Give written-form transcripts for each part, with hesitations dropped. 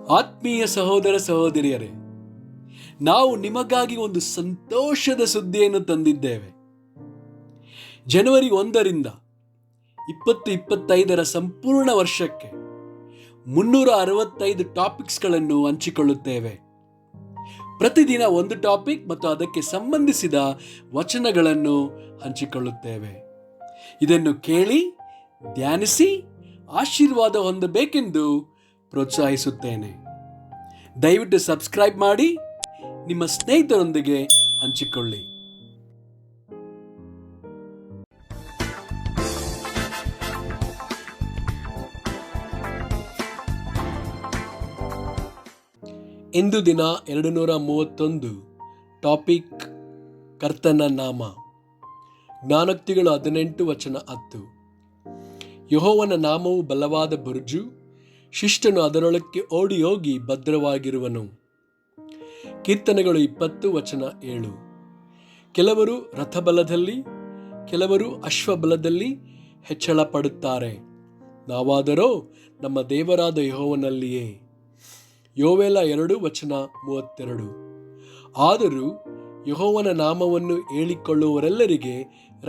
ಆತ್ಮೀಯ ಸಹೋದರ ಸಹೋದರಿಯರೇ, ನಾವು ನಿಮಗಾಗಿ ಒಂದು ಸಂತೋಷದ ಸುದ್ದಿಯನ್ನು ತಂದಿದ್ದೇವೆ. ಜನವರಿ 1ರಿಂದ 2025 ಸಂಪೂರ್ಣ ವರ್ಷಕ್ಕೆ 365 ಟಾಪಿಕ್ಸ್ಗಳನ್ನು ಹಂಚಿಕೊಳ್ಳುತ್ತೇವೆ. ಪ್ರತಿದಿನ ಒಂದು ಟಾಪಿಕ್ ಮತ್ತು ಅದಕ್ಕೆ ಸಂಬಂಧಿಸಿದ ವಚನಗಳನ್ನು ಹಂಚಿಕೊಳ್ಳುತ್ತೇವೆ. ಇದನ್ನು ಕೇಳಿ ಧ್ಯಾನಿಸಿ ಆಶೀರ್ವಾದ ಹೊಂದಬೇಕೆಂದು ಪ್ರೋತ್ಸಾಹಿಸುತ್ತೇನೆ. ದಯವಿಟ್ಟು ಸಬ್ಸ್ಕ್ರೈಬ್ ಮಾಡಿ ನಿಮ್ಮ ಸ್ನೇಹಿತರೊಂದಿಗೆ ಹಂಚಿಕೊಳ್ಳಿ. ಇಂದು ದಿನ 231 ಟಾಪಿಕ್ ಕರ್ತನ ನಾಮ. ಜ್ಞಾನೋಕ್ತಿಗಳು 18 ವಚನ 10. ಯೆಹೋವನ ನಾಮವು ಬಲವಾದ ಬುರುಜು, ಶಿಷ್ಟನು ಅದರೊಳಕ್ಕೆ ಓಡಿ ಹೋಗಿ ಭದ್ರವಾಗಿರುವನು. ಕೀರ್ತನೆಗಳು 20 ವಚನ 7. ಕೆಲವರು ರಥಬಲದಲ್ಲಿ, ಕೆಲವರು ಅಶ್ವಬಲದಲ್ಲಿ ಹೆಚ್ಚಳ ಪಡುತ್ತಾರೆ. ನಾವಾದರೋ ನಮ್ಮ ದೇವರಾದ ಯೆಹೋವನಲ್ಲಿಯೇ. ಯೋವೇಲ 2 ವಚನ 32. ಆದರೂ ಯೆಹೋವನ ನಾಮವನ್ನು ಹೇಳಿಕೊಳ್ಳುವವರೆಲ್ಲರಿಗೆ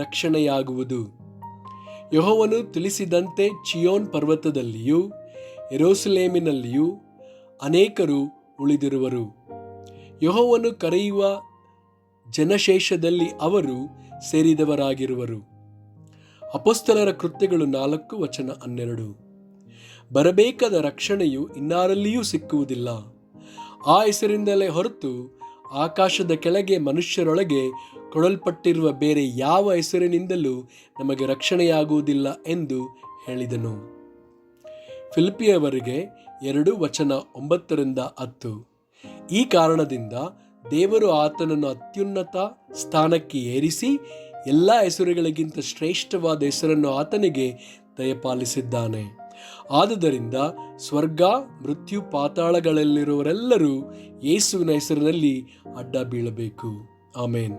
ರಕ್ಷಣೆಯಾಗುವುದು. ಯೆಹೋವನು ತಿಳಿಸಿದಂತೆ ಚಿಯೋನ್ ಪರ್ವತದಲ್ಲಿಯೂ ಯೆರೂಸಲೇಮಿನಲ್ಲಿಯೂ ಅನೇಕರು ಉಳಿದಿರುವರು. ಯೆಹೋವನು ಕರೆಯುವ ಜನಶೇಷದಲ್ಲಿ ಅವರು ಸೇರಿದವರಾಗಿರುವರು. ಅಪೊಸ್ತಲರ ಕೃತ್ಯಗಳು 4 ವಚನ 12. ಬರಬೇಕಾದ ರಕ್ಷಣೆಯು ಇನ್ನಾರಲ್ಲಿಯೂ ಸಿಕ್ಕುವುದಿಲ್ಲ. ಆ ಹೆಸರಿಂದಲೇ ಹೊರತು ಆಕಾಶದ ಕೆಳಗೆ ಮನುಷ್ಯರೊಳಗೆ ಕೊಡಲ್ಪಟ್ಟಿರುವ ಬೇರೆ ಯಾವ ಹೆಸರಿನಿಂದಲೂ ನಮಗೆ ರಕ್ಷಣೆಯಾಗುವುದಿಲ್ಲ ಎಂದು ಹೇಳಿದನು. ಫಿಲಿಪ್ಪಿಯವರಿಗೆ 2 ವಚನ 9-10. ಈ ಕಾರಣದಿಂದ ದೇವರು ಆತನನ್ನು ಅತ್ಯುನ್ನತ ಸ್ಥಾನಕ್ಕೆ ಏರಿಸಿ ಎಲ್ಲ ಹೆಸರುಗಳಿಗಿಂತ ಶ್ರೇಷ್ಠವಾದ ಹೆಸರನ್ನು ಆತನಿಗೆ ದಯಪಾಲಿಸಿದ್ದಾನೆ. ಆದುದರಿಂದ ಸ್ವರ್ಗ, ಮೃತ್ಯು, ಪಾತಾಳಗಳಲ್ಲಿರುವವರೆಲ್ಲರೂ ಯೇಸುವಿನ ಹೆಸರಿನಲ್ಲಿ ಅಡ್ಡ ಬೀಳಬೇಕು. ಆಮೇನ್.